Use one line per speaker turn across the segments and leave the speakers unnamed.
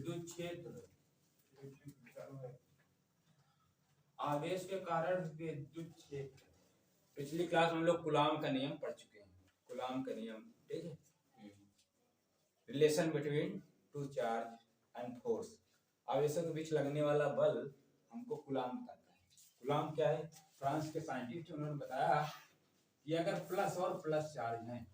विद्युत क्षेत्र आवेश के कारण विद्युत क्षेत्र। पिछली क्लास में हम लोग कूलाम का नियम पढ़ चुके हैं। कूलाम का नियम, ठीक है, relation between two charge and force. आवेशों के बीच लगने वाला बल हमको कूलाम बताता है। कूलाम क्या है? फ्रांस के साइंटिस्ट उन्होंने बताया कि अगर प्लस और प्लस चार्ज हैं,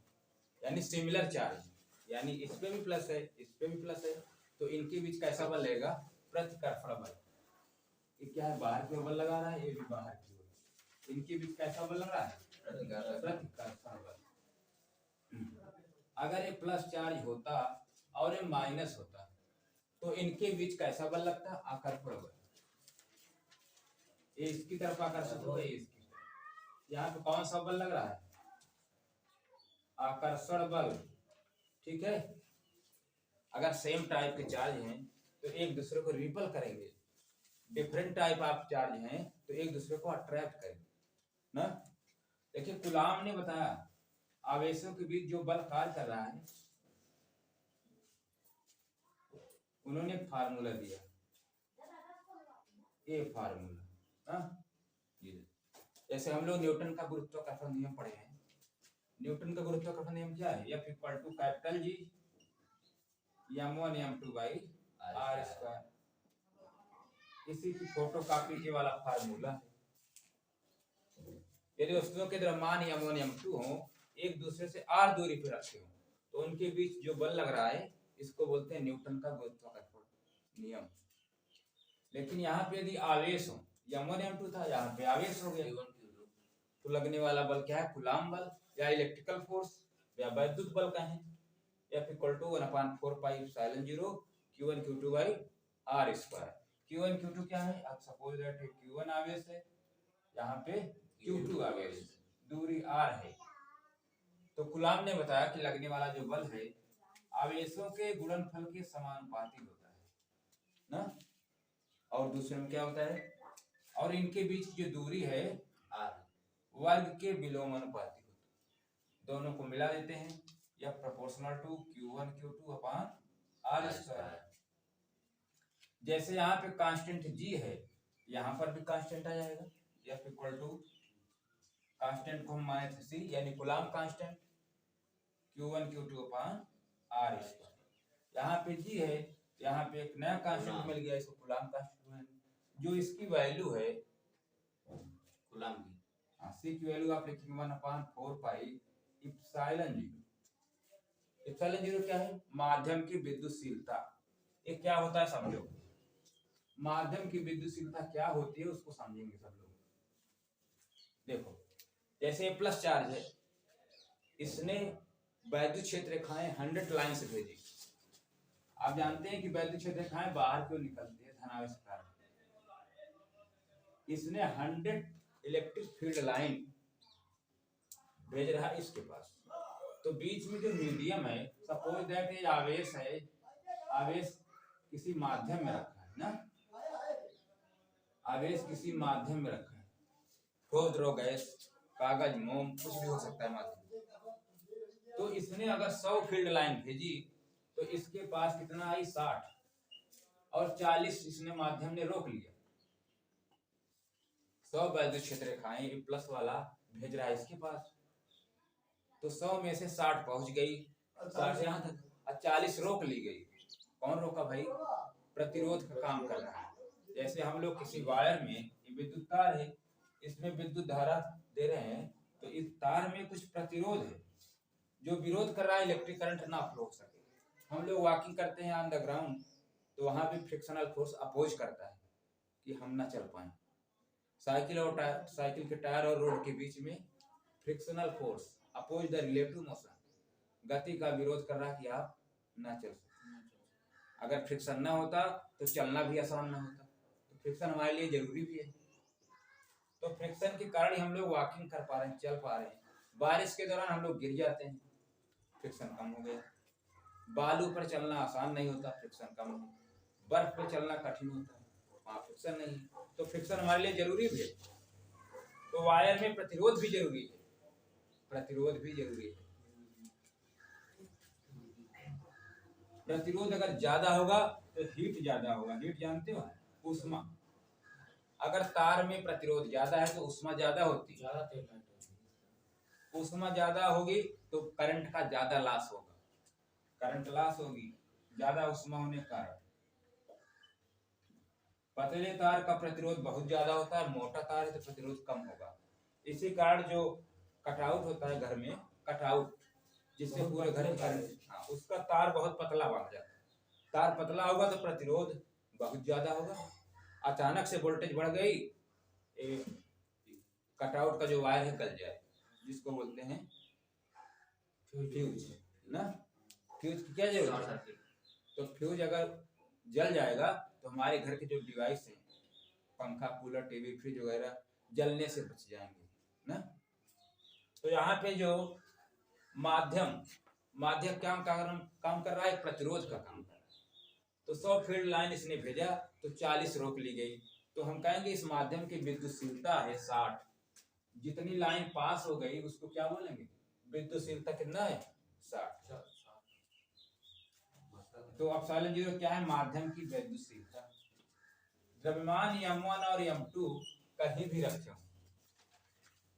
यानी सिमिलर चार्ज, यानी इस पे भी प्लस है, इस पे भी प्लस है, तो इनके बीच कैसा बल लगेगा? प्रतिकर्षण बल। ये क्या है? बाहर की ओर बल लगा रहा है, ये भी बाहर की ओर। इनके बीच कैसा बल लग रहा है? प्रतिकर्षण बल। अगर ये प्लस चार्ज होता और ये माइनस होता तो इनके बीच कैसा बल लगता? आकर्षण बल। ये इसकी तरफ आकर्षित हो, ये इसकी तरफ। यहाँ पे कौन सा बल लग रहा है? आकर्षण बल, ठीक है। अगर सेम टाइप के चार्ज हैं तो एक दूसरे को रिपल करेंगे, डिफरेंट टाइप ऑफ चार्ज हैं तो एक दूसरे को अट्रैक्ट करेंगे ना। देखिए कूलाम ने बताया आवेशों के बीच जो बल कार्य कर रहा है, उन्होंने एक फार्मूला दिया, ये फार्मूला। जैसे हम लोग न्यूटन का गुरुत्वाकर्षण नियम पढ़े हैं। न्यूटन का गुरुत्वाकर्षण नियम क्या है? F equal to capital G m1 m2 by r square. इसी की फोटो कॉपी के वाला फार्मूला है। यदि वस्तुओं के द्रव्यमान m1 m2 हो, एक दूसरे से r दूरी पर रखे हो, तो उनके बीच जो बल लग रहा है इसको बोलते हैं न्यूटन का गुरुत्वाकर्षण नियम। लेकिन यहाँ पे यदि आवेश हो, m1 m2 था, यहाँ पे आवेश हो गया, तो लगने वाला बल क्या है? कूलाम बल या इलेक्ट्रिकल फोर्स या वैद्युत बल का है। F equal to 1/4 pi epsilon 0 Q1 Q2 by r square. Q1 Q2 क्या है? आप सपोज दैट Q1 आवेश है, यहाँ पे Q2 आवेश, दूरी r है। तो कूलाम ने बताया कि लगने वाला जो बल है आवेशों के गुणनफल के समानुपाती होता है ना। और दूसरे में क्या होता है? और इनके बीच जो दूरी है r, वर्ग के विलोमानुपाती होता है। दोनों को मिला देते हैं, यह proportional to Q1 Q2 upon r square. जैसे यहाँ पे कांस्टेंट G है, यहाँ पर भी कांस्टेंट आ जाएगा। F इक्वल टू कांस्टेंट को हम माने थे C, यानी coulomb constant, Q1 Q2 upon r square. यहाँ पे G है, यहाँ पे एक नया कांस्टेंट मिल गया, इसको कूलाम कांस्टेंट, जो इसकी वैल्यू है कूलाम की। C की वैल्यू आप लिखेंगे 1/4 पाई एप्सिलॉन 0। एप्सिलॉन 0 क्या है? माध्यम की विद्युतशीलता। ये क्या होता है समझो। माध्यम की विद्युतशीलता क्या होती है उसको समझेंगे सब लोग। देखो जैसे प्लस चार्ज है, इसने वैद्युत क्षेत्र रेखाएं 100 लाइन से भेजी। आप जानते हैं कि वैद्युत क्षेत्र रेखाएं बाहर क्यों निकलती है? धनावेश के कारण। इसने 100 इलेक्ट्रिक फील्ड लाइन भेज रहा है इसके पास, तो बीच में जो मीडियम है, सपोज दैट ये आवेश है, आवेश किसी माध्यम में रखा है ना, आवेश किसी माध्यम में रखा है, ठोस द्रव गैस, कागज, मोम, कुछ भी हो सकता है माध्यम। तो इसने अगर 100 फील्ड लाइन भेजी तो इसके पास कितना आई? 60, और 40 इसने माध्यम ने रोक लिया। 100 वैद्युत क्षेत्र रेखाएं प्लस वाला भेज रहा है इसके पास, तो 100 में से 60 पहुंच गई, 60 यहाँ तक, और 40 रोक ली गई। कौन रोका भाई? प्रतिरोध का काम कर रहा है। जैसे हम लोग किसी वायर में, ये विद्युत तार है, इसमें विद्युत धारा दे रहे हैं, तो इस तार में कुछ प्रतिरोध है जो विरोध कर रहा है इलेक्ट्रिक करंट ना फ्लो हो सके। हम लोग वॉकिंग करते हैं ऑन द ग्राउंड, तो वहां भी फ्रिक्शनल फोर्स अपोज करता है कि हम ना चल पाए। साइकिल और साइकिल के टायर और रोड के बीच में frictional force oppose the relative motion, गति का विरोध कर रहा है कि आप ना चल सके। अगर फ्रिक्शन ना होता तो चलना भी आसान ना होता, तो फ्रिक्शन हमारे लिए जरूरी भी है। तो फ्रिक्शन के कारण हम लोग वॉकिंग कर पा रहे हैं, चल पा रहे हैं। बारिश के दौरान हम लोग गिर जाते हैं, फ्रिक्शन कम हो गया। बालू पर चलना आसान नहीं होता, फ्रिक्शन कम हो। बर्फ पर चलना कठिन होता है, वहाँ फ्रिक्शन नहीं। तो फ्रिक्शन हमारे लिए जरूरी भी है। तो वायर में प्रतिरोध भी जरूरी है, प्रतिरोध भी जरूरी है। प्रतिरोध अगर ज्यादा होगा तो हीट ज्यादा होगा। हीट जानते हो, उष्मा। अगर तार में प्रतिरोध ज्यादा है तो उष्मा ज्यादा होती है, उष्मा ज्यादा होगी तो करंट का ज्यादा लॉस होगा, करंट लॉस होगी ज्यादा उष्मा होने के कारण। पतले तार का प्रतिरोध बहुत ज्यादा होता है, मोटा तार है तो प्रतिरोध कम होगा। इसी कारण जो कटआउट होता है घर में, कटआउट जिससे पूरे घर में करंट, उसका तार बहुत पतला बन जाता है। तार पतला होगा तो प्रतिरोध बहुत ज्यादा होगा। अचानक से वोल्टेज बढ़ गई, कटआउट का जो वायर है गल जाए, जिसको बोलते हैं फ्यूज ना। फ्यूज की क्या जरूरत है? तो फ्यूज अगर जल जाएगा तो हमारे घर के जो डिवाइस हैं, पंखा, कूलर, टीवी, फ्रिज वगैरह जलने से बच जाएंगे ना। तो यहाँ पे जो माध्यम काम कर रहा है, प्रतिरोध का काम कर रहा है। तो 100 फील्ड लाइन इसने भेजा तो 40 रोक ली गई। तो हम कहेंगे इस माध्यम की विद्युतशीलता है 60। जितनी लाइन पास हो गई उसको क्या बोलेंगे? विद्युतशीलता कितना है? 60। तो एप्सिलॉन 0 क्या है? माध्यम की विद्युतशीलता। द्रव्यमान m1 और m2 कहीं भी रखे हो,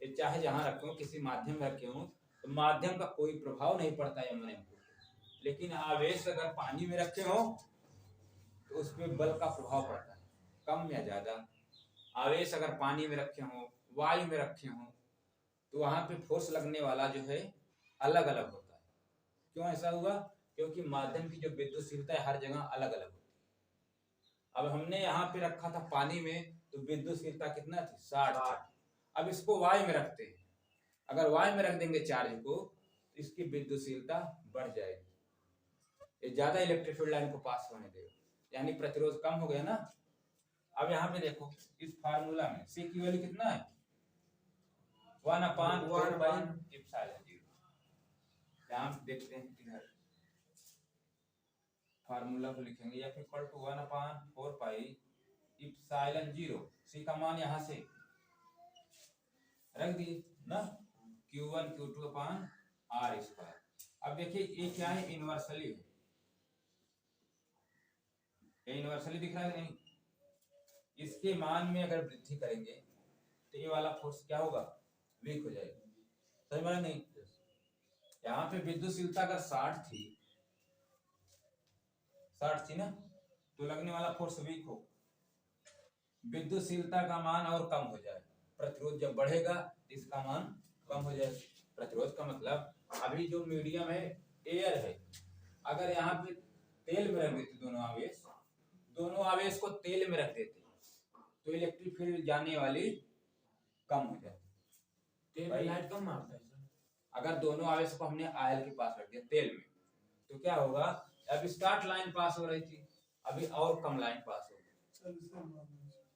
ये चाहे जहां रखे हो, किसी माध्यम में रखे हो, तो माध्यम का कोई प्रभाव नहीं पड़ता m1 m2। लेकिन आवेश अगर पानी में रखे हो तो उसमें बल का प्रभाव पड़ता है, कम या ज्यादा। आवेश अगर पानी में रखे हो, वायु में रखे हो, तो वहां पे फोर्स लगने वाला जो है अलग अलग होता है। क्यों ऐसा हुआ? क्योंकि माध्यम की जो विद्युतशीलता है हर जगह अलग अलग होती है। अब हमने यहाँ पे रखा था पानी में, तो विद्युतशीलता कितना थी? 60। अब इसको वायु में रखते हैं, अगर वायु में रख देंगे चार्ज को, तो इसकी विद्युतशीलता बढ़ जाएगी, ये ज्यादा इलेक्ट्रिक फील्ड लाइन को पास होने देगा, यानी प्रतिरोध कम हो गया ना। अब यहाँ पे देखो, इस फार्मूला में C की वैल्यू कितना है? 1/4 यहाँ देखते हैं इधर फार्मूला को लिखेंगे, या फिर इक्वल टू 1/4 एप्सिलॉन 0। C का मान यहाँ से रख दिए ना, Q1 Q2 अपान R²। अब देखिए ये क्या है? इनवर्सली है, ये इनवर्सली दिख रहा है नहीं? इसके मान में अगर वृद्धि करेंगे तो ये वाला फोर्स क्या होगा? वीक हो जाएगा। समझ में नहीं? यहाँ पे विद्युतशीलता अगर 60 थी ना, तो लगने वाला फोर्स वीक हो, विद्युतशीलता का मान और कम हो जाए। प्रतिरोध जब बढ़ेगा इसका मान कम हो जाए। प्रतिरोध का मतलब अभी जो मीडियम है एयर है, अगर यहाँ पे तेल में रख देते दोनों आवेश को तेल में रख देते तो इलेक्ट्रिक फील्ड जाने वाली कम हो जाती, लाइट कम मारता है। अगर दोनों आवेश को हमने आयल के पास रख दिया तेल में, तो क्या होगा? अब स्टार्ट लाइन पास हो रही थी, अभी और कम लाइन पास होगी,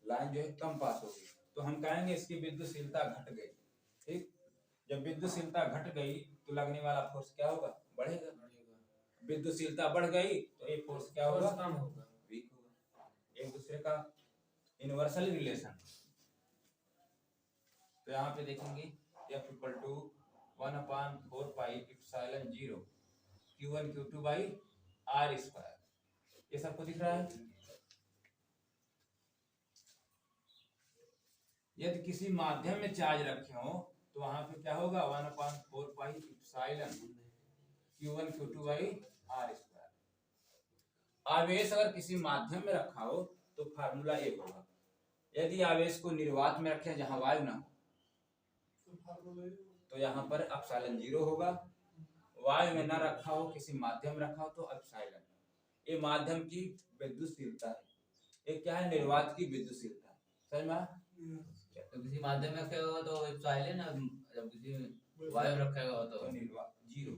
लाइन जो है कम पास होगी, तो हम कहेंगे इसकी विद्युतशीलता घट गई। ठीक, जब विद्युतशीलता घट गई तो लगने वाला फोर्स क्या होगा? बढ़ेगा। विद्युतशीलता बढ़ गई तो ये फोर्स क्या होगा? कम होगा, वीक होगा। एक दूसरे का इनवर्सल रिलेशन। तो यहाँ पे देखेंगे F equal to 1/4 epsilon 0 Q1 Q2 by R²। ये सबको दिख रहा है? यदि किसी माध्यम में चार्ज रखे हो तो वहां पे क्या होगा? 1/4 epsilon Q1 Q2 by R²। आवेश अगर किसी माध्यम में रखा हो तो फार्मूला एक होगा। यदि आवेश को निर्वात में रखें जहां वायु ना हो, तो यहाँ पर एप्सिलॉन 0 होगा। वायु में ना रखा हो, किसी माध्यम में रखा हो तो एप्सिलॉन। ये माध्यम की विद्युतशीलता है, ये क्या है? निर्वात की विद्युतशीलता है। समझ में?
तो किसी माध्यम में रखेगा तो एप्सिलॉन, जब किसी वायु रखेगा तो
निर्वात 0।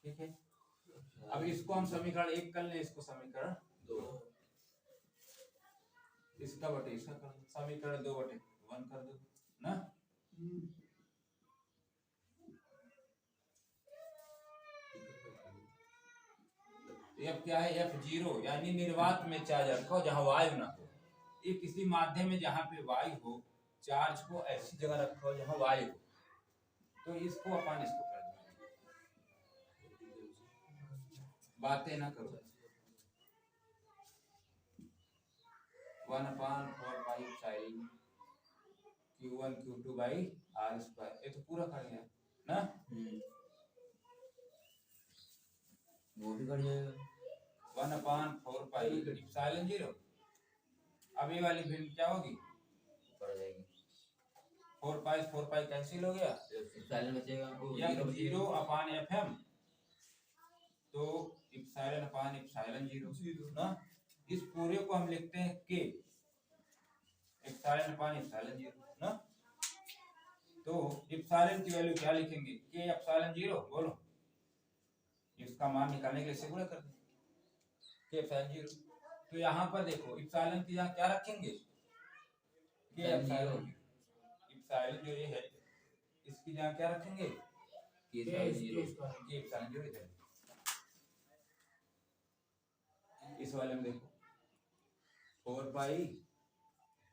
ठीक है,
अच्छा।
अब इसको हम समीकरण 1 कर ले, इसको समीकरण 2, इसका बटे इसका कर दो, समीकरण 2/1 कर दो ना। F क्या है? F0 यानी निर्वात में चार्ज रखो जहां वायु ना हो। ये किसी माध्यम में जहां पे वायु हो, चार्ज को ऐसी जगह रखो जहां वायु हो, तो इसको अपन इसको कर देंगे। बातें ना करो। 1/4 sign Q1 Q2 by R square, ये तो पूरा कर गया ना।
वो भी कर जाएगा
1/4 इप्सिलॉन 0। अब ये वाली वैल्यू क्या होगी,
कर जाएगी
4 पाई कैंसिल हो गया,
इप्सिलॉन बचेगा वो
F
0
0/FM, तो इप्सिलॉन 0 ना। इस पूरे को हम लिखते हैं K इप्सिलॉन 0 ना। तो इप्सिलॉन की वैल्यू क्या लिखेंगे, K इप्सिलॉन 0, बोलो इसका मान निकालने के लिए इसे गुणा कर दें K इप्सिलॉन 0। तो यहाँ पर देखो इप्सिलॉन की यहाँ क्या रखेंगे, K इप्सिलॉन जो ये है इसकी जगह क्या रखेंगे,
K
इप्सिलॉन 0 इधर। इस वाले में देखो 4 पाई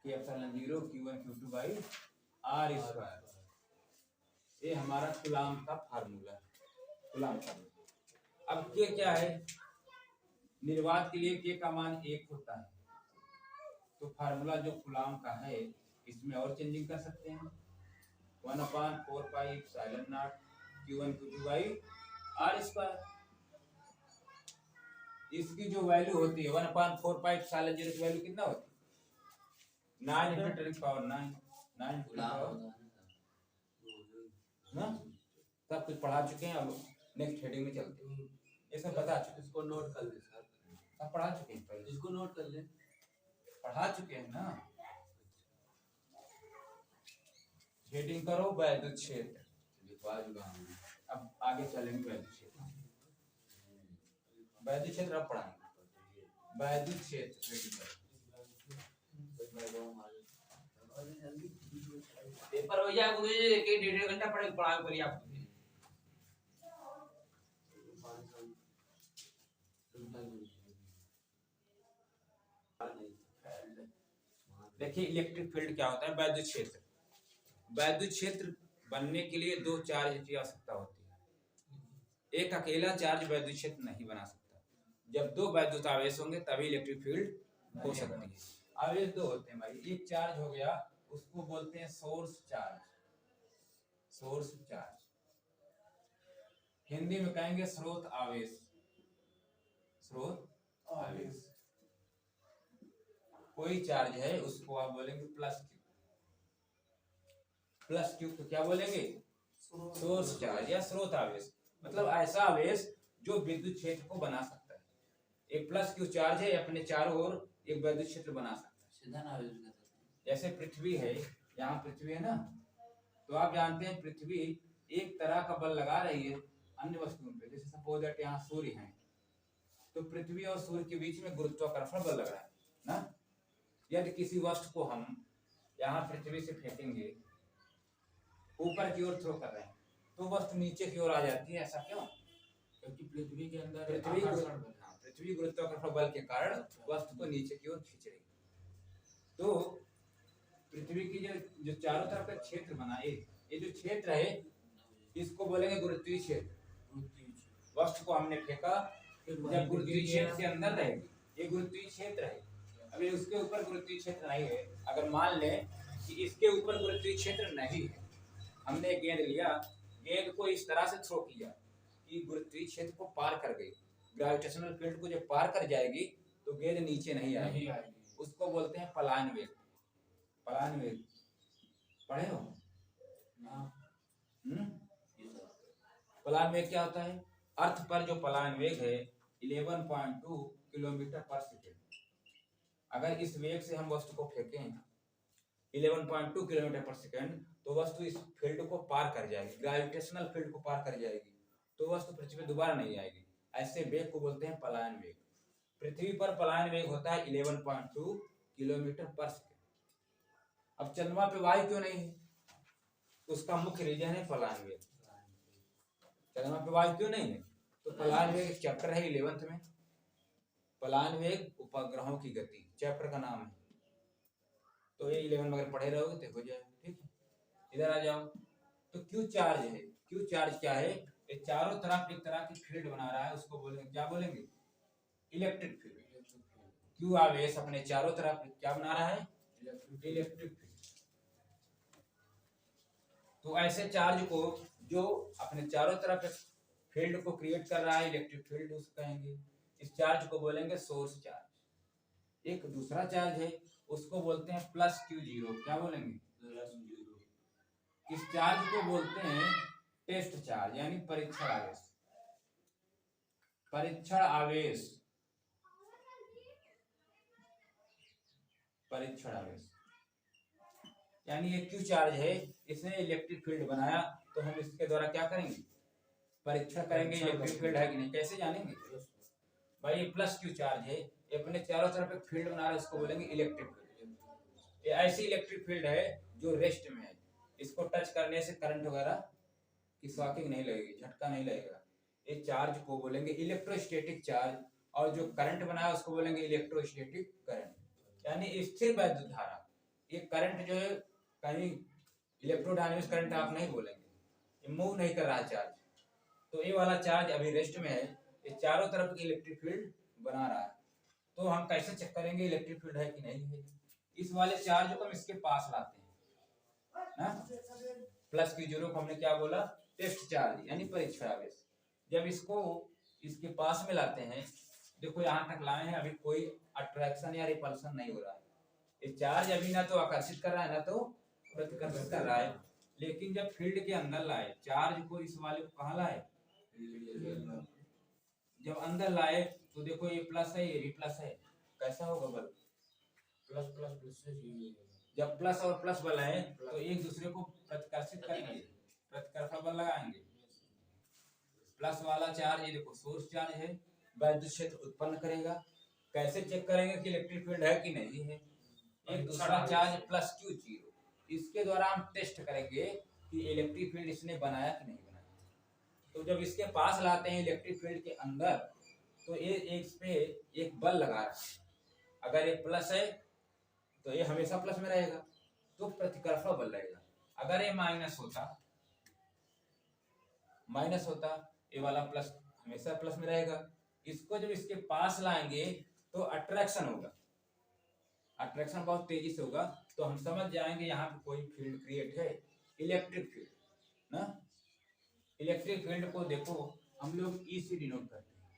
K epsilon 0 Q1 Q2 by R square, ये हमारा कूलाम का फार्मूला है, कूलाम का। अब K क्या है, निर्वात के लिए K का मान 1 होता है, तो फार्मूला जो कूलाम का है इसमें और चेंजिंग कर सकते हैं। 1/4 pi epsilon naught Q1 Q2 by R square, इसकी जो वैल्यू होती है 1/4 पाई इप्सिलॉन 0 की वैल्यू कितना होती है, 9 × 10⁹ 9 ना। सब कुछ पढ़ा चुके हैं, अब नेक्स्ट हेडिंग में चलते हैं। ये सब बता चुके,
इसको नोट कर ले सर,
सब पढ़ा चुके हैं, पहले
इसको नोट कर ले,
पढ़ा चुके हैं ना। हेडिंग करो वैद्युत क्षेत्र,
लिखवा चुका हूं।
अब आगे चलेंगे वैद्युत क्षेत्र। वैद्युत क्षेत्र अब पढ़ाएंगे, वैद्युत क्षेत्र हेडिंग करो।
पेपर हो जाए गुरु जी, एक 1.5 घंटा पढ़ाई करिए आप।
देखिए इलेक्ट्रिक फील्ड क्या होता है, वैद्युत क्षेत्र। वैद्युत क्षेत्र बनने के लिए 2 चार्ज की आवश्यकता होती है, एक अकेला चार्ज वैद्युत क्षेत्र नहीं बना सकता। जब 2 वैद्युत आवेश होंगे तभी इलेक्ट्रिक फील्ड हो सकती है। आवेश 2 होते हैं भाई, एक चार्ज हो गया उसको बोलते हैं source charge, source charge, Hindi में कहेंगे स्रोत आवेश, स्रोत आवेश। कोई चार्ज है उसको आप बोलेंगे प्लस क्यू, प्लस क्यू को क्या बोलेंगे, सोर्स चार्ज या स्रोत आवेश। मतलब ऐसा आवेश जो विद्युत क्षेत्र को बना सकता है। एक प्लस क्यू चार्ज है, अपने चारों ओर एक विद्युत क्षेत्र बना सकता है।
सीधा ना आवेश कर सकते हैं।
जैसे पृथ्वी है, यहाँ पृथ्वी है ना, तो आप जानते हैं पृथ्वी एक तरह का बल लगा रही है अन्य वस्तुओं पे। जैसे सपोज दैट यहाँ सूर्य है, तो पृथ्वी और सूर्य के बीच में गुरुत्वाकर्षण बल लग रहा है ना। यदि किसी वस्तु को हम यहाँ पृथ्वी से फेंकेंगे, ऊपर की ओर थ्रो कर रहे हैं, तो वस्तु नीचे की ओर आ जाती है। ऐसा क्यों,
क्योंकि पृथ्वी के अंदर
पृथ्वी गुरुत्वाकर्षण बल के कारण वस्तु को नीचे की ओर खींच रही है। तो पृथ्वी की जो चारों तरफ का क्षेत्र बना, ये जो क्षेत्र है इसको बोलेंगे गुरुत्वीय क्षेत्र। वस्तु को हमने फेंका, जब गुरुत्वीय क्षेत्र के अंदर रहेगी, ये गुरुत्वीय क्षेत्र है। अभी उसके ऊपर गुरुत्वीय क्षेत्र नहीं है, अगर मान लें कि इसके ऊपर गुरुत्वीय क्षेत्र नहीं है, हमने एक गेंद लिया, गेंद को इस तरह से थ्रो किया कि गुरुत्वीय क्षेत्र को पार कर गई, ग्रेविटेशनल फील्ड को जब पार कर जाएगी तो गेंद नीचे नहीं आएगी, उसको बोलते हैं पलायन वेग। पलायन वेग पढ़े हो? पलायन वेग क्या होता है? अर्थ पर जो पलायन वेग है 11.2 किलोमीटर पर सेकेंड। अगर इस वेग से हम वस्तु को फेंकें 11.2 किलोमीटर पर सेकेंड, तो वस्तु इस फील्ड को पार कर जाएगी, ग्रेविटेशनल फील्ड को पार कर जाएगी, तो वस्तु पृथ्वी पे दोबारा नहीं आएगी। ऐसे वेग को बोलते हैं पलायन वेग। पृथ्वी पर पलायन वेग होता है 11.2 किलोमीटर पर सेकेंड। अब चंद्रमा पे वायु क्यों नहीं है? उसका मुख्य रीजन है पलायन वेग। चंद्रमा पे वायु क्यों नहीं है? तो पलायन वेग एक चैप्टर है 11th में, पलायन वेग उपग्रहों की गति, चैप्टर का नाम है। तो ये 11 में अगर पढ़े रहोगे तो हो जाएगा। ठीक है, इधर आ जाओ। तो क्यू चार्ज है, क्यू चार्ज क्या है? ये चारों तरफ एक तरह की फील्ड बना रहा है, उसको बोलेंगे, क्या बोलेंगे? Electric field. क्यू आवेश अपने चारों तरफ क्या बना रहा है? Electric field. तो ऐसे चार्ज को जो अपने चारों तरफ फील्ड को क्रिएट कर रहा है, इलेक्ट्रिक फील्ड उसको कहेंगे। इस चार्ज को बोलेंगे सोर्स चार्ज। एक दूसरा चार्ज है, उसको बोलते हैं प्लस क्यू जीरो। क्या बोलेंगे? इस चार्ज को बोलते हैं टेस्ट चार्ज, यानी परीक्षण आवेश। परीक्षण आवेश, परीक्षण आवेश यानी ये क्यू चार्ज है, इसने इलेक्ट्रिक फील्ड बनाया, तो हम इसके द्वारा क्या करेंगे? परीक्षण करेंगे इलेक्ट्रिक फील्ड है कि नहीं। कैसे जानेंगे? भाई ये प्लस क्यू चार्ज है, ये अपने चारों तरफ एक फील्ड बना रहा है, उसको बोलेंगे इलेक्ट्रिक फील्ड। ये ऐसी इलेक्ट्रिक फील्ड है जो रेस्ट में है, इसको टच करने से करंट वगैरह की शॉकिंग नहीं लगेगी, झटका नहीं लगेगा। ये चार्ज को बोलेंगे इलेक्ट्रोस्टैटिक चार्ज, और जो करंट बना है उसको बोलेंगे इलेक्ट्रोस्टैटिक करंट, यानी स्थिर वैद्युत धारा। ये करंट जो है कहीं इलेक्ट्रोडायनेमिक्स करंट आप नहीं बोलेंगे, ये मूव नहीं कर रहा है चार्ज। तो ये वाला चार्ज अभी रेस्ट में है, ये चारों तरफ की इलेक्ट्रिक फील्ड बना रहा है। तो हम कैसे चेक करेंगे इलेक्ट्रिक फील्ड है कि नहीं है? इस वाले चार्ज को हम इसके पास लाते हैं ना, प्लस क्यू जीरो को हमने क्या बोला? टेस्ट चार्ज यानी परीक्षण आवेश। जब इसको इसके पास में लाते हैं, देखो यहाँ तक लाए हैं, अभी कोई अट्रैक्शन या रिपल्सन नहीं हो रहा है। ये चार्ज अभी ना तो आकर्षित कर रहा है ना तो प्रतिकर्षित कर रहा है। लेकिन जब फील्ड के अंदर लाए चार्ज को, इस वाले को कहाँ लाए? जब अंदर लाए तो देखो ये प्लस है, ये भी प्लस है, कैसा होगा बल?
प्लस प्लस प्लस से
जब प्लस और प्लस बल है तो एक दूसरे को प्रतिकर्षित करेंगे, प्रतिकर्षा बल लगाएंगे। प्लस वाला चार्ज ये देखो सोर्स चार्ज है, वैद्युत क्षेत्र उत्पन्न करेगा। कैसे चेक करेंगे कि इलेक्ट्रिक फील्ड है कि नहीं है? एक दूसरा चार्ज प्लस क्यू जीरो, इसके द्वारा हम टेस्ट करेंगे कि इलेक्ट्रिक फील्ड इसने बनाया कि नहीं बनाया। तो जब इसके पास लाते हैं इलेक्ट्रिक फील्ड के अंदर, तो ये इस पे एक बल लगा रहा है। अगर ये प्लस है तो ये हमेशा प्लस में रहेगा, तो प्रतिकर्षा बल रहेगा। अगर ये माइनस होता ये वाला प्लस हमेशा प्लस में रहेगा। इसको जब इसके पास लाएंगे तो अट्रैक्शन होगा, अट्रैक्शन बहुत तेजी से होगा, तो हम समझ जाएंगे यहाँ पे कोई फील्ड क्रिएट है, इलेक्ट्रिक फील्ड ना। इलेक्ट्रिक फील्ड को देखो हम लोग ई से डिनोट करते हैं,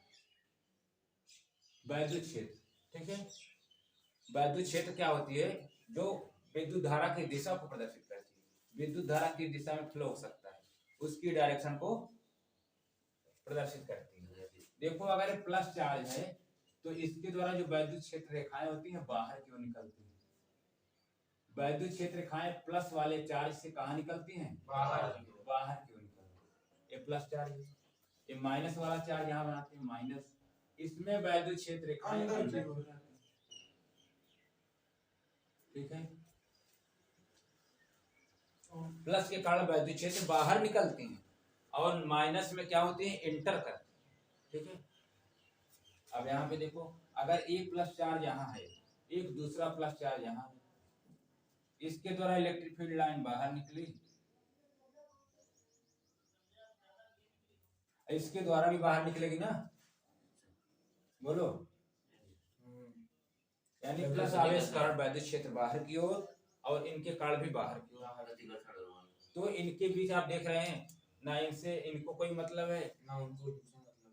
वैद्युत क्षेत्र। ठीक है, वैद्युत क्षेत्र क्या होती है? जो विद्युत धारा की दिशा को प्रदर्शित करती है। विद्युत धारा की दिशा में फ्लो हो सकता है, उसकी डायरेक्शन को प्रदर्शित करती है। देखो अगर प्लस चार्ज है तो इसके द्वारा जो वैद्युत क्षेत्र रेखाएं होती हैं बाहर की ओर निकलती हैं। वैद्युत क्षेत्र रेखाएं प्लस वाले चार्ज से कहाँ निकलती हैं? बाहर की ओर निकलती है। ये प्लस चार्ज है, ये माइनस वाला चार्ज यहाँ बनाते हैं माइनस, इसमें वैद्युत क्षेत्र रेखाएं अंदर हो जाती हैं। ठीक है, प्लस के कारण वैद्युत क्षेत्र बाहर निकलती हैं और माइनस में क्या होती है? इंटर करती है। ठीक है, अब यहाँ पे देखो अगर एक प्लस चार्ज यहाँ है, एक दूसरा प्लस चार्ज यहाँ है, इसके द्वारा इलेक्ट्रिक फील्ड लाइन बाहर निकली, इसके द्वारा भी बाहर निकलेगी ना, बोलो। यानी प्लस आवेश कारण वैद्युत क्षेत्र बाहर की ओर और इनके कारण भी बाहर की ओर। तो इनके बीच आप देख रहे हैं ना, इनसे इनको कोई मतलब है
ना उनको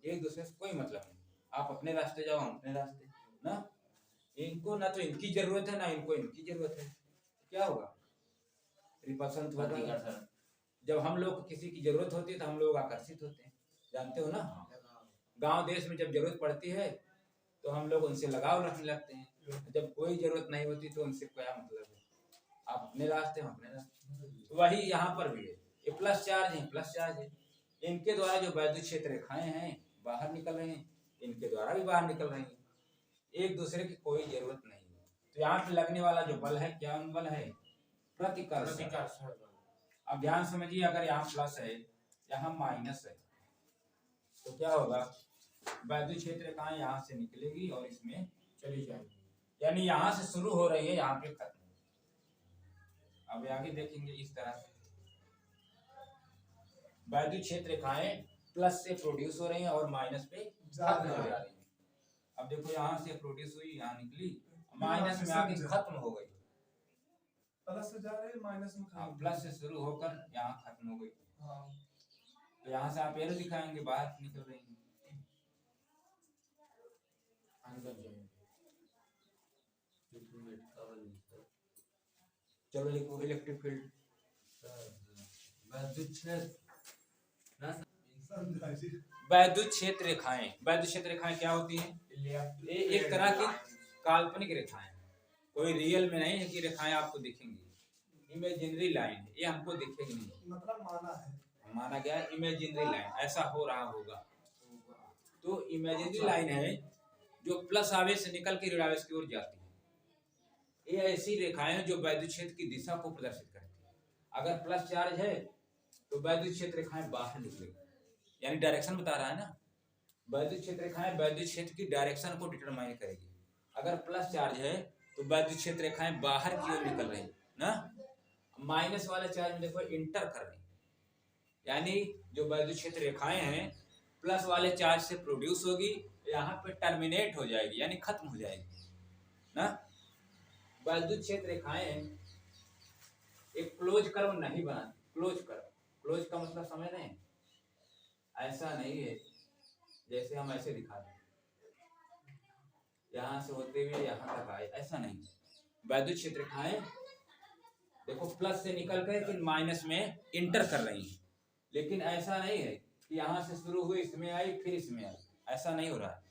एक दूसरे से कोई मतलब नहीं। आप अपने रास्ते जाओ, हम अपने रास्ते ना, इनको ना तो इनकी जरूरत है ना इनको इनकी जरूरत है। क्या होगा? रिपल्सन होगा। जब हम लोग को किसी की जरूरत होती है तो हम लोग आकर्षित होते हैं, जानते हो ना। गांव देश में जब जरूरत पड़ती है तो हम लोग उनसे लगाव रखने लगते हैं, जब कोई जरूरत नहीं होती तो उनसे क्या मतलब है? आप अपने रास्ते, हम अपने रास्ते। तो वही यहाँ पर भी है, ये प्लस चार्ज है, प्लस चार्ज है, इनके द्वारा जो वैद्युत क्षेत्र रेखाएं हैं बाहर निकल रहे हैं, इनके द्वारा भी बाहर निकल रहे हैं, एक दूसरे की कोई जरूरत नहीं है। तो यहाँ पे लगने वाला जो बल है क्या बल है? प्रतिकर्षण। अब ध्यान समझिए, अगर यहाँ प्लस है यहाँ माइनस है तो क्या होगा? वैद्युत क्षेत्र रेखाएं यहाँ से निकलेगी और इसमें चली जाएगी, यानी यहाँ से शुरू हो रही है, यहाँ पे खत्म। अब आगे देखेंगे इस तरह से वैद्युत क्षेत्र रेखाएं प्लस से प्रोड्यूस हो रही हैं और माइनस पे खत्म हो जा रही हैं। अब देखो यहाँ से प्रोड्यूस हुई, यहाँ निकली, माइनस में आके खत्म हो गई।
प्लस से जा रही है माइनस में
हाँ,
खत्म।
प्लस से शुरू होकर यहाँ खत्म हो गई।
हाँ
तो यहाँ से आप एरो दिखाएंगे बाहर निकल रही हैं।
अंदर जाएंगे।
चलो लिखो इलेक्ट्रिक फील्ड।
विद्युत क्षेत्र ना
समझाइए।
वैद्युत क्षेत्र रेखाएं, वैद्युत क्षेत्र रेखाएं क्या होती हैं? ये एक तरह की काल्पनिक रेखाएं, कोई रियल में नहीं है कि रेखाएं आपको दिखेंगी, इमेजिनरी लाइन है, ये हमको दिखेगी नहीं।
मतलब माना है,
माना गया इमेजिनरी लाइन, ऐसा हो रहा होगा। तो इमेजिनरी लाइन है जो प्लस आवेश से निकल के ऋण आवेश की ओर जाती है। ये ऐसी रेखाएं हैं जो वैद्युत क्षेत्र की दिशा को प्रदर्शित करती है। अगर प्लस चार्ज है तो वैद्युत क्षेत्र रेखाएं बाहर निकलेगी, यानी डायरेक्शन बता रहा है ना। वैद्युत क्षेत्र रेखाएं वैद्युत क्षेत्र की डायरेक्शन को डिटरमाइन करेगी। अगर प्लस चार्ज है तो वैद्युत क्षेत्र रेखाएं बाहर की ओर निकल रही ना, माइनस वाले चार्ज में देखो इंटर कर रही, यानी जो वैद्युत क्षेत्र रेखाएं हैं प्लस वाले चार्ज से प्रोड्यूस होगी, यहाँ पे टर्मिनेट हो जाएगी, यानी खत्म हो जाएगी ना। वैद्युत क्षेत्र रेखाएं एक क्लोज कर्व नहीं बनाती। क्लोज कर्व, क्लोज का मतलब समझ रहे हैं? ऐसा नहीं है जैसे हम ऐसे दिखा दें, यहाँ से होते हुए यहाँ तक आए, ऐसा नहीं। वैद्युत क्षेत्र रेखाएं देखो प्लस से निकल कर फिर माइनस में इंटर कर रही हैं, लेकिन ऐसा नहीं है कि यहाँ से शुरू हुई इसमें आई फिर इसमें आई, ऐसा नहीं हो रहा है।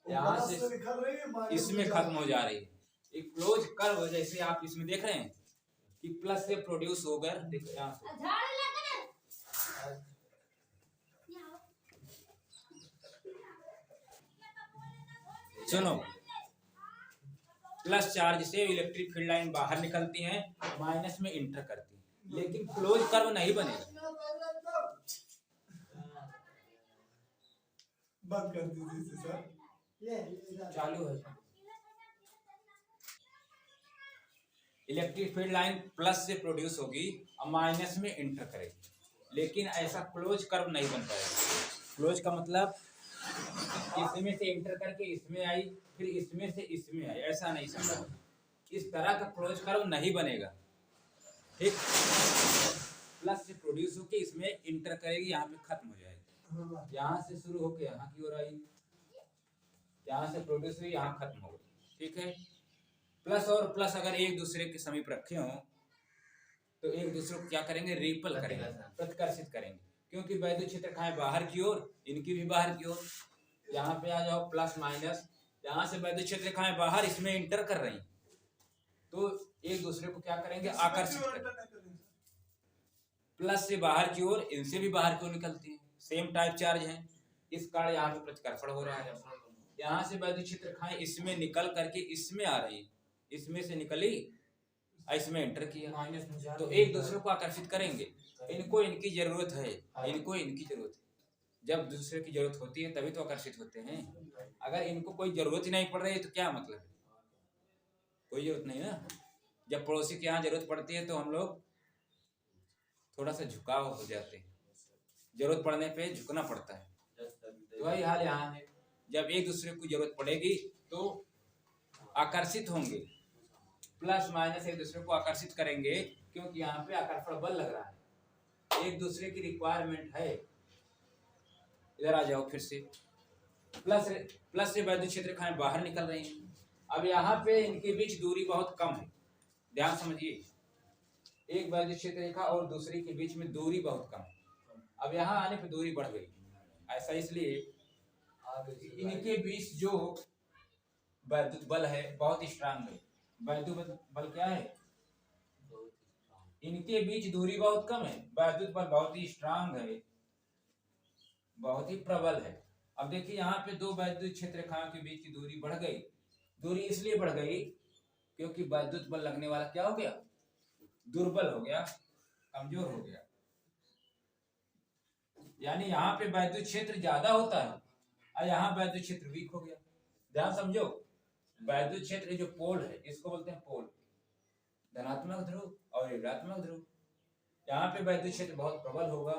यहाँ से
निकल रही है माइनस
इसमें खत्म हो जा रही है। एक क्लोज कर्व जैसे आप इसमें देख रहे हैं कि प्लस से प्रोड्यूस होकर देखो यहाँ से सुनो, प्लस चार्ज से इलेक्ट्रिक फील्ड लाइन बाहर निकलती हैं, माइनस में इंटर करती हैं, लेकिन क्लोज कर्व नहीं बनेगा।
बंद कर दीजिए इसे सर।
चालू है। इलेक्ट्रिक फील्ड लाइन प्लस से प्रोड्यूस होगी और माइनस में इंटर करेगी, लेकिन ऐसा क्लोज कर्व नहीं बन पाएगा। क्लोज का मतलब इसमें से इंटर करके इसमें आई फिर इसमें से इसमें आई, ऐसा नहीं समझा। इस तरह का क्लोज कर्व नहीं बनेगा, ठीक। प्लस से प्रोड्यूस होके इसमें इंटर करेगी, यहाँ पे खत्म हो जाएगी। यहाँ से शुरू होके यहाँ की ओर आई, यहाँ से प्रोड्यूस हुई यहाँ खत्म हो गई, ठीक है। प्लस और प्लस अगर एक दूसरे के समीप रखे हों तो एक दूसरे को क्या करेंगे? रिपल करेंगे, प्रतिकर्षित करेंगे, क्योंकि वैद्युत क्षेत्र रेखाएं बाहर की ओर, इनकी भी बाहर की ओर। यहाँ पे आ जाओ प्लस माइनस, यहाँ से वैद्युत क्षेत्र रेखाएं बाहर इसमें इंटर कर रही, तो एक दूसरे को क्या करेंगे? आकर्षित करेंगे। प्लस से बाहर की ओर, इनसे भी बाहर की ओर निकलती है, सेम टाइप चार्ज है, इस कारण यहाँ पे प्रतिकर्षण हो रहा है। यहाँ से वैद्युत क्षेत्र रेखाएं इसमें निकल करके इसमें आ रही, इसमें से निकली इसमें एंटर किया, तो एक दूसरे को आकर्षित करेंगे। इनको इनकी जरूरत है, इनको इनकी जरूरत है। जब दूसरे की जरूरत होती है तभी तो आकर्षित होते हैं। अगर इनको कोई जरूरत ही नहीं पड़ रही है तो क्या मतलब है? कोई जरूरत नहीं ना। जब पड़ोसी के यहाँ जरूरत पड़ती है तो हम लोग थोड़ा सा झुकाव हो जाते हैं, जरूरत पड़ने पे झुकना पड़ता है। तो वही हाल यहाँ है, जब एक दूसरे को जरूरत पड़ेगी तो आकर्षित होंगे, प्लस माइनस एक दूसरे को आकर्षित करेंगे, क्योंकि यहाँ पे आकर्षण बल लग रहा है, एक दूसरे की रिक्वायरमेंट है। इधर आ जाओ फिर से, प्लस से वैद्युत क्षेत्र रेखाएं बाहर निकल रही हैं। अब यहाँ पे इनके बीच दूरी बहुत कम है, ध्यान समझिए। एक वैद्युत क्षेत्र रेखा और दूसरी के बीच में दूरी बहुत कम है। अब यहाँ आने पे दूरी बढ़ गई, ऐसा इसलिए इनके बीच जो वैद्युत बल है बहुत स्ट्रांग है। वैद्युत बल क्या है? इनके बीच दूरी बहुत कम है, वैद्युत बल बहुत ही स्ट्रांग है, बहुत ही प्रबल है। अब देखिए यहाँ पे दो वैद्युत क्षेत्र रेखाओं के बीच की दूरी बढ़ गई। दूरी इसलिए बढ़ गई क्योंकि वैद्युत बल लगने वाला क्या हो गया? दुर्बल हो गया, कमजोर हो गया। यानी यहाँ पे वैद्युत क्षेत्र ज्यादा होता है और यहाँ वैद्युत क्षेत्र वीक हो गया। ध्यान समझो, वैद्युत क्षेत्र जो पोल है इसको बोलते हैं पोल, धनात्मक ध्रुव और ऋणात्मक ध्रुव। यहाँ पे वैद्युत क्षेत्र बहुत प्रबल होगा,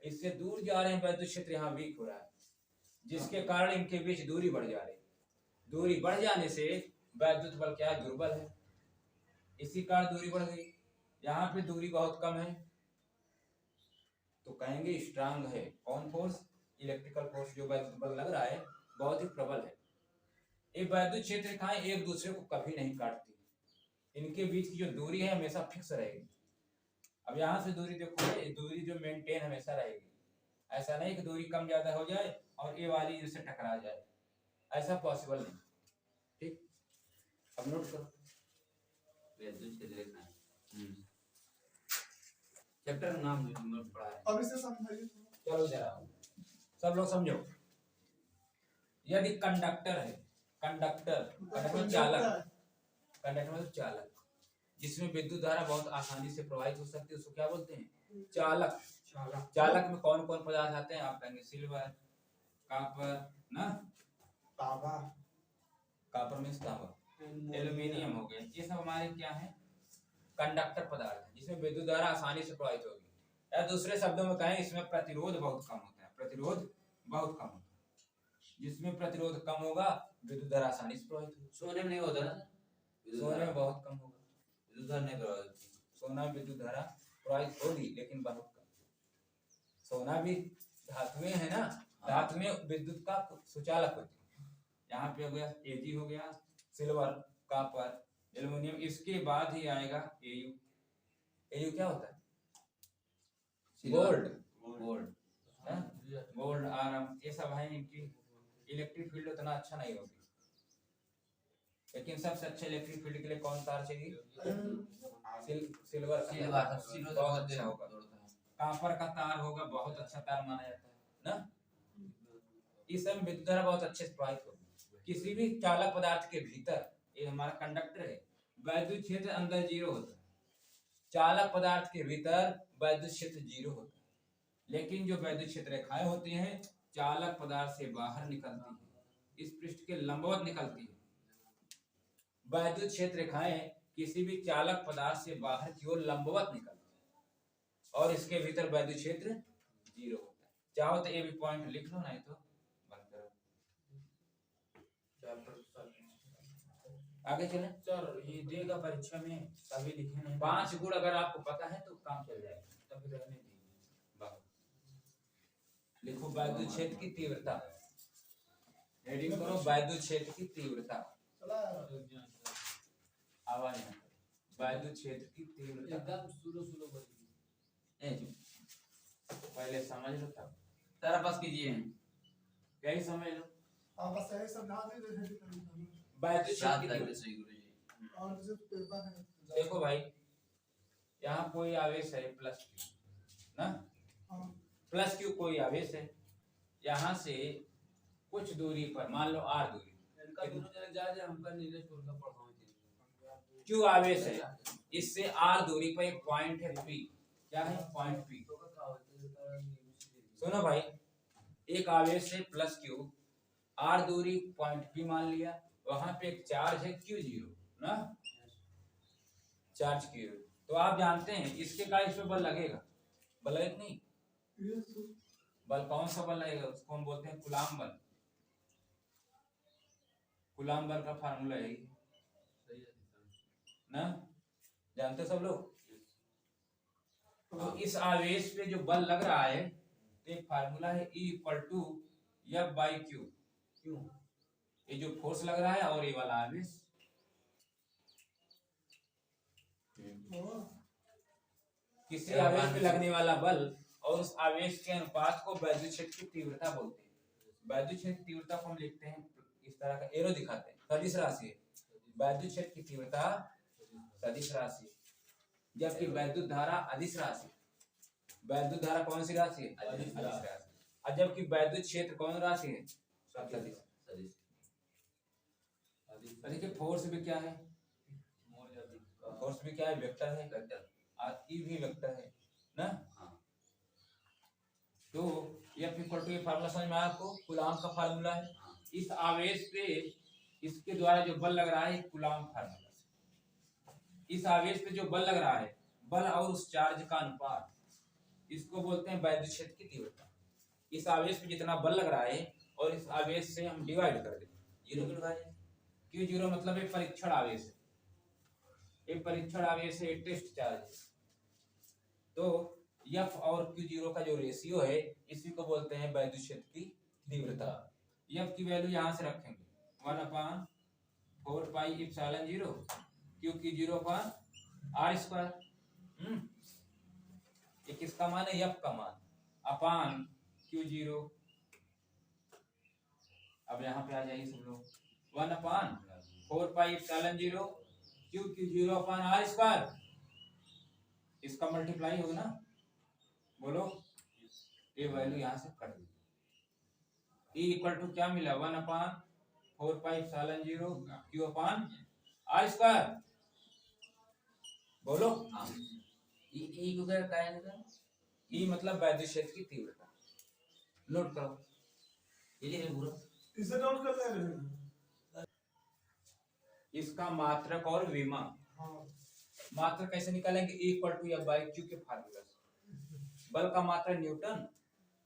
इससे दूर जा रहे हैं वैद्युत क्षेत्र यहाँ वीक हो रहा है, जिसके कारण इनके बीच दूरी बढ़ जा रही है। दूरी बढ़ जाने से वैद्युत बल क्या है, दुर्बल है, इसी कारण दूरी बढ़ गई। यहाँ पे दूरी बहुत कम है तो कहेंगे स्ट्रांग है। कौन फोर्स? इलेक्ट्रिकल फोर्स जो वैद्युत बल लग रहा है बहुत ही प्रबल है। ये वैद्युत क्षेत्र रेखाएं एक दूसरे को कभी नहीं काटती, इनके बीच की जो दूरी है हमेशा फिक्स रहेगी। अब यहाँ से दूरी देखो, ये दूरी जो मेंटेन हमेशा रहेगी, ऐसा नहीं कि दूरी कम ज्यादा हो जाए और ये वाली इससे टकरा जाए, ऐसा पॉसिबल नहीं। ठीक, अब नोट करो
वैद्युत क्षेत्र रेखाएं। चैप्टर का नाम जो तुमने पढ़ा है।
अब इसे समझाइए।
चलो जरा सब लोग समझो। यदि कंडक्टर है, कंडक्टर चालक, कंडक्टर मतलब चालक, जिसमें विद्युत धारा बहुत आसानी से प्रवाहित हो सकती है, उसको क्या बोलते हैं? चालक। चालक में कौन कौन पदार्थ आते हैं? आप कहेंगे सिल्वर, कॉपर ना,
तांबा,
कॉपर में तांबा, एल्यूमिनियम हो गए, ये सब हमारे क्या है? कंडक्टर पदार्थ है, जिसमें विद्युत धारा आसानी से प्रवाहित होगी। या दूसरे शब्दों में कहें, इसमें प्रतिरोध बहुत कम होता है, प्रतिरोध बहुत कम होता है। जिसमें प्रतिरोध कम होगा विद्युत धारा आसानी से प्रवाहित होगी।
सोने में नहीं होता ना,
सोने में बहुत कम होगा,
विद्युत धारा नहीं प्रवाहित होती।
सोना में विद्युत धारा प्रवाहित होगी लेकिन बहुत कम। सोना भी धातुएं है ना, धातु में विद्युत का सुचालक होती है। यहाँ पे हो गया Ag हो गया, सिल्वर, कॉपर, एल्युमिनियम, इसके बाद ही आएगा Au। Au क्या होता है? गोल्ड,
गोल्ड,
गोल्ड, आयरन, ये सब है। इनकी इलेक्ट्रिक फील्ड उतना अच्छा नहीं होगी, लेकिन सबसे अच्छे इलेक्ट्रिक फील्ड के लिए कौन तार चाहिए? सिल्वर का तार बहुत अच्छा होगा। कॉपर का तार होगा, बहुत अच्छा तार माना जाता है ना। इस सब विद्युत धारा बहुत अच्छे से प्रवाहित होगी। किसी भी चालक पदार्थ के भीतर, ये हमारा कंडक्टर है, वैद्युत क्षेत्र अंदर 0 होता है। चालक पदार्थ के भीतर वैद्युत क्षेत्र 0 होता है, लेकिन जो वैद्युत क्षेत्र रेखाएं होती हैं चालक पदार्थ से बाहर निकलती है, इस पृष्ठ के लंबवत निकलती है। वैद्युत क्षेत्र रेखाएं किसी भी चालक पदार्थ से बाहर की ओर लंबवत निकलती है और इसके भीतर वैद्युत क्षेत्र 0 होता है। चाहो तो ये भी पॉइंट लिख लो, नहीं तो बंद करो। आगे चले
सर, ये देगा परीक्षा में, कभी लिखे नहीं।
5 गुण अगर आपको पता है तो काम चल जाएगा।
तभी रहने दीजिए।
लिखो वैद्युत क्षेत्र की तीव्रता, हेडिंग करो वैद्युत क्षेत्र की तीव्रता। आवाज नहीं, वैद्युत क्षेत्र की तीव्रता
एकदम सुलो बोलिए।
पहले समझ लो तब
तारा पास कीजिए।
यही समझ लो।
आप बस यही समझा दीजिए।
वैद्युत क्षेत्र की तीव्रता।
सही गुरुजी।
और जो पेपर है,
देखो भाई, यहाँ कोई आवेश है प्लस क्यू ना, प्लस क्यू कोई आवेश है, यहाँ से कुछ दूरी पर, मान लो r दूरी,
इनका दोनों जने जा जा, हमका नीले छोड़ का पढ़ाऊं।
क्यू आवेश है, इससे r दूरी पर एक पॉइंट है P। क्या है? Point P। सुनो भाई, एक आवेश है प्लस क्यू, r दूरी पॉइंट P मान लिया, वहां पे एक चार्ज है Q0 ना, चार्ज Q। तो आप जानते हैं इसके का इस पे बल लगेगा, बल लगेगा नहीं? बल कौन सा बल लगेगा? उसको हम बोलते हैं कूलाम बल। कूलाम बल का फार्मूला है ना, जानते सब लोग। तो इस आवेश पे जो बल लग रहा है तो एक फार्मूला है E = F/Q। क्यों? ये जो फोर्स लग रहा है और ये वाला आवेश, किसी आवेश पे लगने वाला बल और उस आवेश के अनुपात को वैद्युत क्षेत्र की तीव्रता बोलते हैं। वैद्युत क्षेत्र की तीव्रता को हम लिखते हैं, इस तरह का एरो दिखाते हैं, सदिश राशि है। वैद्युत क्षेत्र की तीव्रता सदिश राशि, जबकि वैद्युत धारा अदिश राशि। वैद्युत धारा कौन सी राशि है? अदिश राशि। और जबकि वैद्युत क्षेत्र कौन राशि है? सदिश। देखिए फोर्स भी क्या है? फोर्स भी क्या है? वेक्टर है, वेक्टर। और ई भी वेक्टर है ना। तो F = ये फार्मूला समझ में आया आपको? कूलाम का फार्मूला है। इस आवेश पे इसके द्वारा जो बल लग रहा है कूलाम फार्मूला। इस आवेश पे जो बल लग रहा है, बल और उस चार्ज का अनुपात, इसको बोलते हैं वैद्युत क्षेत्र की तीव्रता। इस आवेश पे जितना बल लग रहा है और इस आवेश से हम डिवाइड कर दें,
जीरो क्यों डिवाइड?
Q0 मतलब एक परीक्षण आवेश है, एक परीक्षण आवेश है, एक टेस्ट चार्ज है। तो F और Q0 का जो रेशियो है इसी को बोलते हैं वैद्युत क्षेत्र की तीव्रता। F की वैल्यू यहाँ से रखेंगे 1/4πε0 Q0 पर r²। ये किसका मान है? F का मान अपान Q0। अब यहाँ पे आ जाइए सब लोग, 1/4πε0 Q0 अपान r²। इसका मल्टीप्लाई होगा ना, बोलो। ये वैल्यू यहाँ से कट गई। E इक्वल टू क्या मिला? 1/4πε0 Q अपान r²। बोलो।
हाँ ई को क्या है ना?
E मतलब वैद्युत क्षेत्र की तीव्रता। नोट करो,
ये पूरा
इसे नोट कर ले रहे हैं।
इसका मात्रक और विमा।
हाँ
मात्रक कैसे निकालेंगे? E इक्वल टू F/Q के फार्मूला से। बल का मात्रक न्यूटन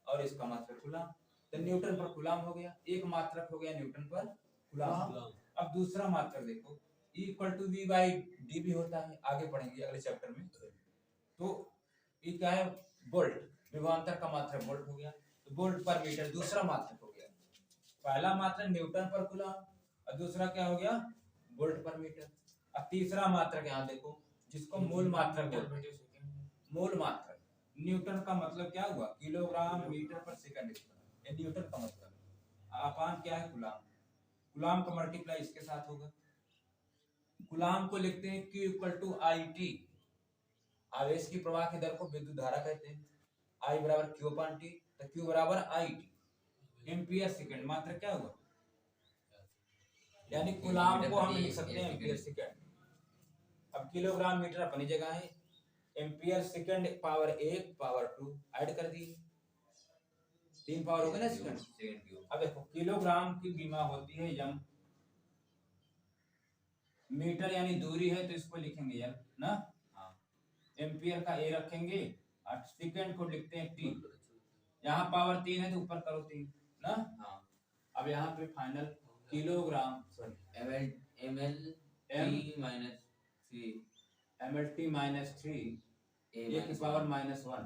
और इसका मात्रक कूलाम, तो न्यूटन पर कूलाम हो गया, एक मात्रक हो गया न्यूटन पर कूलाम। अब दूसरा मात्रक देखो, E इक्वल टू V/d भी होता है, आगे पढ़ेंगे अगले चैप्टर में। तो ये क्या है? वोल्ट, विभवांतर का मात्रक वोल्ट हो गया, तो वोल्ट पर मीटर दूसरा मात्रक हो गया। पहला मात्रक न्यूटन पर कूलाम और दूसरा क्या हो गया? वोल्ट पर मीटर। अब तीसरा मात्रक यहाँ देखो, जिसको मूल मात्रक बोलते हैं। मूल मात्रक न्यूटन का मतलब क्या हुआ? किलोग्राम मीटर पर सेकंड। ये न्यूटन का मतलब। अपान क्या है? कूलाम। कूलाम का मल्टीप्लाई इसके साथ होगा। कूलाम को लिखते हैं Q इक्वल टू IT। आवेश की प्रवाह की दर को विद्युत धारा कहते हैं। I बराबर Q अपान T, तो Q बराबर IT। एम्पियर सेकंड मात्रक क्या हुआ? यानी कूलाम को हम लिख सकते हैं एम्पियर सेकंड। अब किलोग्राम मीटर अपनी जगह है, ampere second power 1 power 2 add कर दिए, 3 पावर हो गए ना सेकंड। अब देखो किलोग्राम की विमा होती है m, मीटर यानी दूरी है तो इसको लिखेंगे m ना। हाँ, एम्पियर का a रखेंगे और सेकंड को लिखते हैं t। यहाँ पावर 3 है तो ऊपर करो 3 ना। हाँ, अब यहाँ पे फाइनल किलोग्राम mLT-3 a की पावर -1।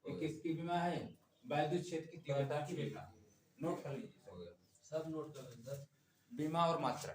ये किसकी विमा है? वैद्युत क्षेत्र की तीव्रता की विमा। नोट कर लीजिए
सब नोट कर लें सर।
विमा और मात्रा।